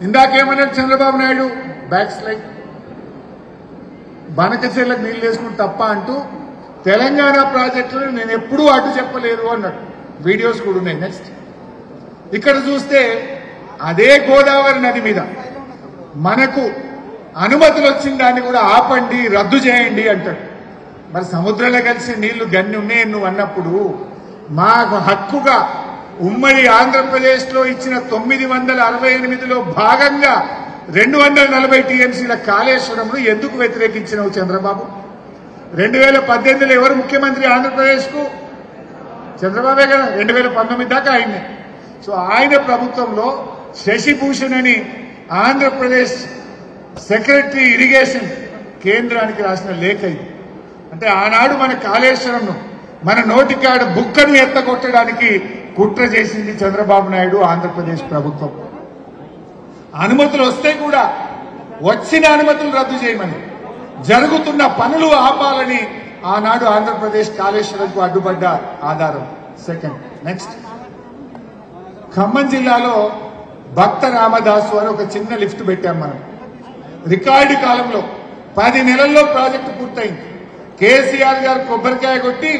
ఇందాకేమన్నాడు Chandrababu Naidu, back slide, బనకచెర్లకు నీళ్లు వేసుకుని తప్ప అంటూ తెలంగాణ ప్రాజెక్టులను నేను ఎప్పుడూ అడ్డు చెప్పలేదు అన్నాడు. వీడియోస్ కూడా ఉన్నాయి. నెక్స్ట్ ఇక్కడ చూస్తే అదే గోదావరి నది మీద మనకు అనుమతులు వచ్చిన దాన్ని కూడా ఆపండి, రద్దు చేయండి అంటాడు. మరి సముద్రంలో కలిసి నీళ్లు గన్ని ఉన్నాయని నువ్వు అన్నప్పుడు మాకు హక్కుగా ఉమ్మడి ఆంధ్రప్రదేశ్లో ఇచ్చిన 968లో భాగంగా 240 టీఎంసీల కాళేశ్వరంను ఎందుకు వ్యతిరేకించినావు చంద్రబాబు? 2018లో ఎవరు ముఖ్యమంత్రి ఆంధ్రప్రదేశ్కు? చంద్రబాబే కదా. 2019 దాకా ఆయనే. సో ఆయన ప్రభుత్వంలో శశిభూషణ్ అని ఆంధ్రప్రదేశ్ సెక్రటరీ ఇరిగేషన్ కేంద్రానికి రాసిన లేఖ ఇది. అంటే ఆనాడు మన కాళేశ్వరంను మన నోటికాడ బుక్కను ఎత్తగొట్టడానికి కుట్ర చేసింది చంద్రబాబు నాయుడు ఆంధ్రప్రదేశ్ ప్రభుత్వం. అనుమతులు వస్తే కూడా వచ్చిన అనుమతులు రద్దు చేయమని, జరుగుతున్న పనులు ఆపాలని ఆనాడు ఆంధ్రప్రదేశ్ కాళేశ్వరంకు అడ్డుపడ్డ ఆధారం. సెకండ్, నెక్స్ట్, ఖమ్మం జిల్లాలో భక్త రామదాసు అని ఒక చిన్న లిఫ్ట్ పెట్టాం మనం. రికార్డు కాలంలో 10 నెలల్లో ప్రాజెక్టు పూర్తయింది. కేసీఆర్ గారు కొబ్బరికాయ కొట్టి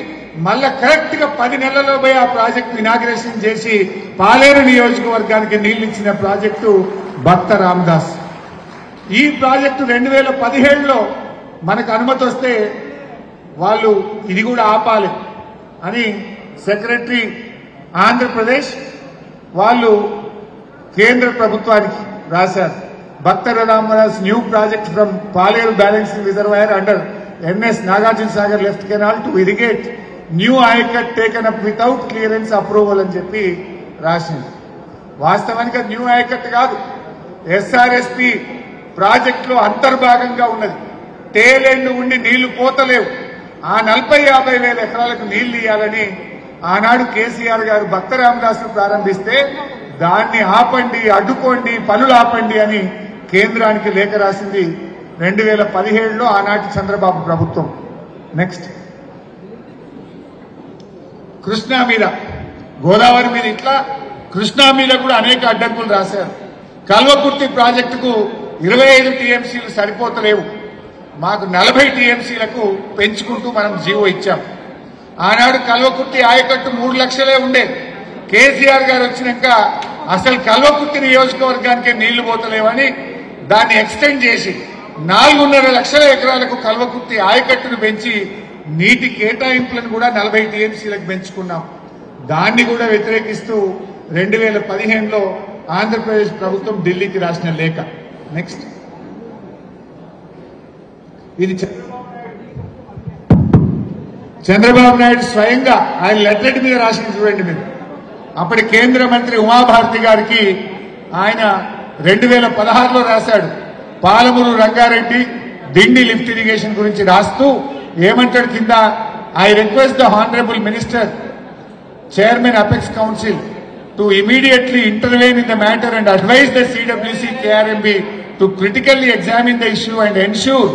మళ్ళా కరెక్ట్ గా 10 నెలల్లో పోయి ఆ ప్రాజెక్టు ఇనాగ్రేషన్ చేసి పాలేరు నియోజకవర్గానికి నీళ్లు ఇచ్చిన ప్రాజెక్టు భక్త రామదాస్. ఈ ప్రాజెక్టు 2017లో మనకు అనుమతి వస్తే వాళ్ళు ఇది కూడా ఆపాలి అని సెక్రటరీ ఆంధ్రప్రదేశ్ వాళ్ళు కేంద్ర ప్రభుత్వానికి రాశారు. Bhakta Ramadas new project from Paleru balancing reservoir under NS Nagarjuna Sagar left canal to irrigate new ayacut taken up without clearance approval అని చెప్పి రాసింది. వాస్తవానికి న్యూ ఆయకట్ కాదు, SRSP ప్రాజెక్టులో అంతర్భాగంగా ఉన్నది. టేలెండ్ ఉండి నీళ్లు పోతలేవు. ఆ 40-50 వేల ఎకరాలకు నీళ్లు ఇవ్వాలని ఆనాడు కేసీఆర్ గారు భక్త రామదాసు ప్రారంభిస్తే దాన్ని ఆపండి, అడ్డుకోండి, పనులు ఆపండి అని కేంద్రానికి లేఖ రాసింది 2017లో ఆనాటి చంద్రబాబు ప్రభుత్వం. నెక్స్ట్, కృష్ణా మీద, గోదావరి మీద ఇట్లా కృష్ణా మీద కూడా అనేక అడ్డంకులు రాశారు. కల్వకుర్తి ప్రాజెక్టుకు 25 టీఎంసీలు సరిపోతలేవు, మాకు 40 టీఎంసీలకు పెంచుకుంటూ మనం జీవో ఇచ్చాం. ఆనాడు కల్వకుర్తి ఆయకట్టు 3 లక్షలే ఉండే. కేసీఆర్ గారు వచ్చినాక అసలు కల్వకుర్తి నియోజకవర్గానికి నీళ్లు పోతలేవని దాన్ని ఎక్స్టెండ్ చేసి 4.5 లక్షల ఎకరాలకు కల్వకుర్తి ఆయకట్టును పెంచి నీటి కేటాయింపులను కూడా 40 టీఎంసీలకు పెంచుకున్నాం. దాన్ని కూడా వ్యతిరేకిస్తూ 2015లో ఆంధ్రప్రదేశ్ ప్రభుత్వం ఢిల్లీకి రాసిన లేఖ. నెక్స్ట్, ఇది చంద్రబాబు నాయుడు స్వయంగా ఆయన లెటర్ మీద రాసిన చూడండి మీరు. అప్పటి కేంద్ర మంత్రి ఉమాభారతి గారికి ఆయన 2016లో రాశాడు. పాలమూరు రంగారెడ్డి దిండి లిఫ్ట్ ఇరిగేషన్ గురించి రాస్తూ ఏమంటాడు కింద, I request the honourable minister chairman apex council to immediately intervene in the matter and advise the CWC KRMB to critically examine the issue and ensure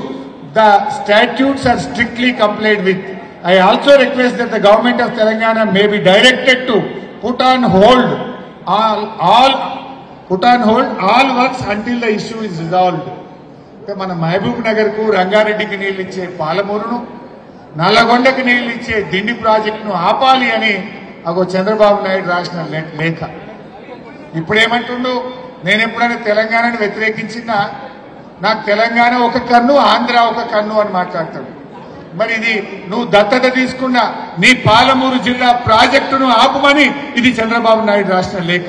the statutes are strictly complied with. I also request that the government of Telangana may be directed to put on hold all works until the issue is resolved. మన మహబూబ్ నగర్ కు రంగారెడ్డికి నీళ్లు ఇచ్చే పాలమూరును, నల్లగొండకి నీళ్లు ఇచ్చే దిండి ప్రాజెక్టును ఆపాలి అని అగో చంద్రబాబు నాయుడు రాసిన లేఖ. ఇప్పుడేమంటుండు, నేను ఎప్పుడైనా తెలంగాణను వ్యతిరేకించినా నాకు తెలంగాణ ఒక కన్ను, ఆంధ్ర ఒక కన్ను అని మాట్లాడతాడు. మరి ఇది నువ్వు దత్తత తీసుకున్న నీ పాలమూరు జిల్లా ప్రాజెక్టును ఆపుమని ఇది చంద్రబాబు నాయుడు రాసిన లేఖ.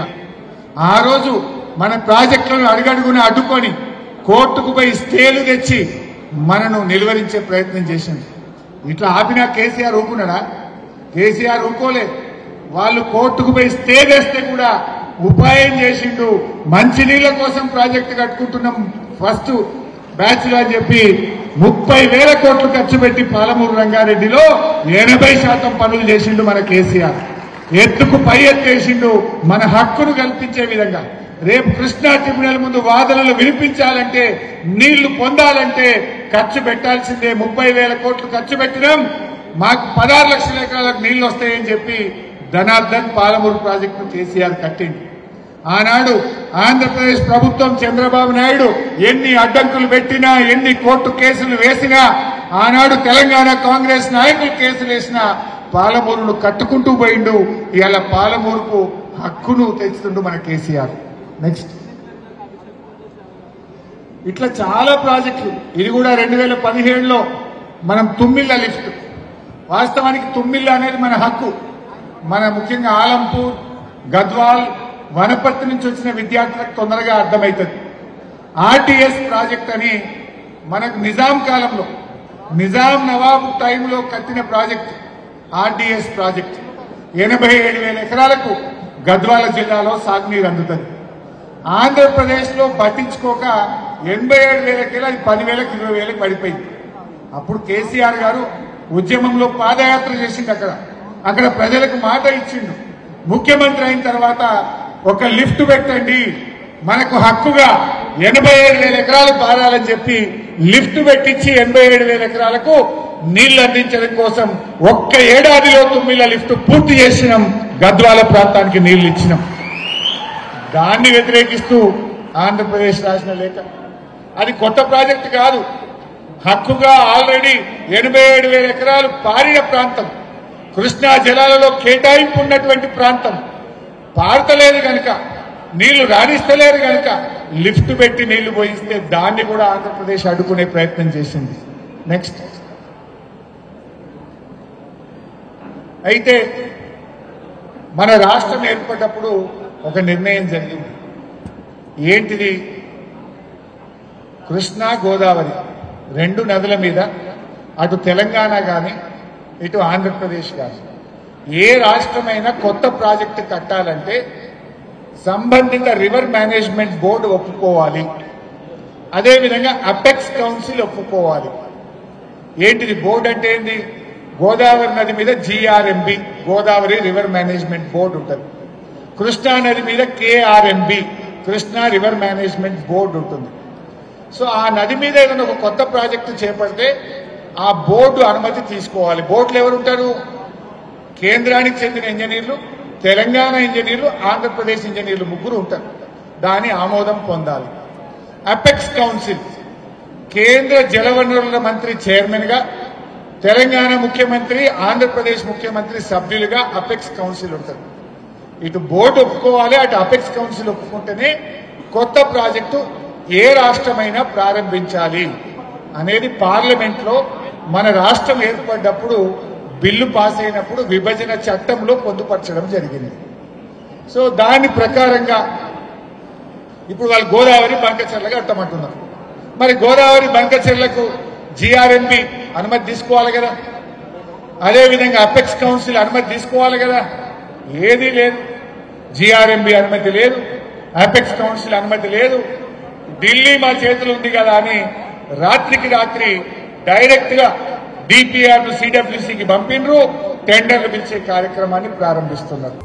ఆ రోజు మన ప్రాజెక్టులను అడుగడుగున అడ్డుకొని కోర్టుకు పోయి స్టేలు తెచ్చి మనను నిలువరించే ప్రయత్నం చేసింది. ఇట్లా ఆపినా కేసీఆర్ ఊపున్నాడా? కేసీఆర్ ఊకోలే. వాళ్ళు కోర్టుకు పోయి స్టే తెస్తే కూడా ఉపాయం చేసిండు. మంచినీళ్ల కోసం ప్రాజెక్టు కట్టుకుంటున్నాం ఫస్ట్ బ్యాచ్ లో అని చెప్పి 30,000 కోట్లు ఖర్చు పెట్టి పాలమూరు రంగారెడ్డిలో 80% పనులు చేసిండు మన కేసీఆర్. ఎత్తుకు పై ఎత్తేసిండు మన హక్కును కల్పించే విధంగా. రేపు కృష్ణా ట్రిబ్యునల్ ముందు వాదనలు వినిపించాలంటే, నీళ్లు పొందాలంటే ఖర్చు పెట్టాల్సిందే. 30,000 కోట్లు ఖర్చు పెట్టినాం, మాకు 16 లక్షల ఎకరాలకు నీళ్లు వస్తాయని చెప్పి ధనార్దన్ పాలమూరు ప్రాజెక్టును కేసీఆర్ కట్టింది. ఆనాడు ఆంధ్రప్రదేశ్ ప్రభుత్వం చంద్రబాబు నాయుడు ఎన్ని అడ్డంకులు పెట్టినా ఎన్ని కోర్టు కేసులు వేసినా ఆనాడు తెలంగాణ కాంగ్రెస్ నాయకులు కేసులు వేసినా పాలమూరును కట్టుకుంటూ పోయిండు. ఇవాళ పాలమూరుకు హక్కును తెచ్చుతుండు మన కేసీఆర్. నెక్స్ట్ ఇట్లా చాలా ప్రాజెక్టులు. ఇది కూడా 2017లో మనం తుమ్మిళ్ళ లిఫ్ట్, వాస్తవానికి తుమ్మిళ్ళ అనేది మన హక్కు. మన ముఖ్యంగా ఆలంపూర్, గద్వాల్, వనపర్తి నుంచి వచ్చిన విద్యార్థులకు తొందరగా అర్థమవుతుంది. ఆర్టీఎస్ ప్రాజెక్ట్ అని మనకు నిజాం కాలంలో నిజాం నవాబు టైంలో కట్టిన ప్రాజెక్ట్ ఆర్టీఎస్ ప్రాజెక్ట్ 87,000 ఎకరాలకు గద్వాల జిల్లాలో సాగునీరు అందుతుంది. ఆంధ్రప్రదేశ్లో పట్టించుకోక 87,000 ఎకరాలు 10,000కి 20,000కి పడిపోయింది. అప్పుడు కేసీఆర్ గారు ఉద్యమంలో పాదయాత్ర చేసిండు. అక్కడ ప్రజలకు మాట ఇచ్చిండు. ముఖ్యమంత్రి అయిన తర్వాత ఒక లిఫ్ట్ పెట్టండి, మనకు హక్కుగా 87,000 ఎకరాలు పారాలని చెప్పి లిఫ్ట్ పెట్టించి 87,000 ఎకరాలకు నీళ్లు అందించడం కోసం ఒక్క ఏడాదిలో తుమ్మిళ్ళ లిఫ్ట్ పూర్తి చేసినాం. గద్వాల ప్రాంతానికి నీళ్లు ఇచ్చినాం. దాన్ని వ్యతిరేకిస్తూ ఆంధ్రప్రదేశ్ రాసిన లేఖ. అది కొత్త ప్రాజెక్టు కాదు, హక్కుగా ఆల్రెడీ 87,000 ఎకరాలు పారిన ప్రాంతం, కృష్ణా జలాలలో కేటాయింపు ఉన్నటువంటి ప్రాంతం. పారతలేదు కనుక, నీళ్లు రాణిస్తలేరు కనుక లిఫ్ట్ పెట్టి నీళ్లు పోయిస్తే దాన్ని కూడా ఆంధ్రప్రదేశ్ అడ్డుకునే ప్రయత్నం చేసింది. నెక్స్ట్ అయితే మన రాష్ట్రం ఏర్పడ్డప్పుడు ఒక నిర్ణయం జరిగింది. ఏంటిది? కృష్ణా గోదావరి 2 నదుల మీద అటు తెలంగాణ కానీ ఇటు ఆంధ్రప్రదేశ్ కానీ ఏ రాష్ట్రమైనా కొత్త ప్రాజెక్టు కట్టాలంటే సంబంధిత రివర్ మేనేజ్మెంట్ బోర్డు ఒప్పుకోవాలి. అదేవిధంగా అపెక్స్ కౌన్సిల్ ఒప్పుకోవాలి. ఏంటిది బోర్డు అంటే ఏంది? గోదావరి నది మీద GRMB Godavari river management board ఉంటుంది. కృష్ణా నది మీద KRMB Krishna river management board ఉంటుంది. సో ఆ నది మీద ఏదైనా ఒక కొత్త ప్రాజెక్టు చేపడితే ఆ బోర్డు అనుమతి తీసుకోవాలి. బోర్డులు ఎవరు ఉంటారు? కేంద్రానికి చెందిన ఇంజనీర్లు, తెలంగాణ ఇంజనీర్లు, ఆంధ్రప్రదేశ్ ఇంజనీర్లు, ముగ్గురు ఉంటారు. దాని ఆమోదం పొందాలి. అపెక్స్ కౌన్సిల్ కేంద్ర జలవనరుల మంత్రి చైర్మన్ గా, తెలంగాణ ముఖ్యమంత్రి, ఆంధ్రప్రదేశ్ ముఖ్యమంత్రి సభ్యులుగా అపెక్స్ కౌన్సిల్ ఉంటుంది. ఇటు బోర్డు ఒప్పుకోవాలి, అటు అపెక్స్ కౌన్సిల్ ఒప్పుకుంటేనే కొత్త ప్రాజెక్టు ఏ రాష్ట్రమైనా ప్రారంభించాలి అనేది పార్లమెంట్లో మన రాష్ట్రం ఏర్పడ్డప్పుడు బిల్లు పాస్ అయినప్పుడు విభజన చట్టంలో పొందుపరచడం జరిగింది. సో దాని ప్రకారంగా ఇప్పుడు వాళ్ళు గోదావరి బంకచెర్లకు కట్టమంటున్నారు. మరి గోదావరి బంకచెర్లకు GRMB అనుమతి తీసుకోవాలి కదా, అదేవిధంగా అపెక్స్ కౌన్సిల్ అనుమతి తీసుకోవాలి కదా. ఏదీ లేదు. GRMB అనుమతి లేదు, అపెక్స్ కౌన్సిల్ అనుమతి లేదు. ఢిల్లీ మా చేతులు ఉంది కదా అని రాత్రికి రాత్రి డైరెక్ట్ గా DPR ను CWCకి పంపినరు, టెండర్లు పిలిచే కార్యక్రమాన్ని ప్రారంభిస్తున్నారు.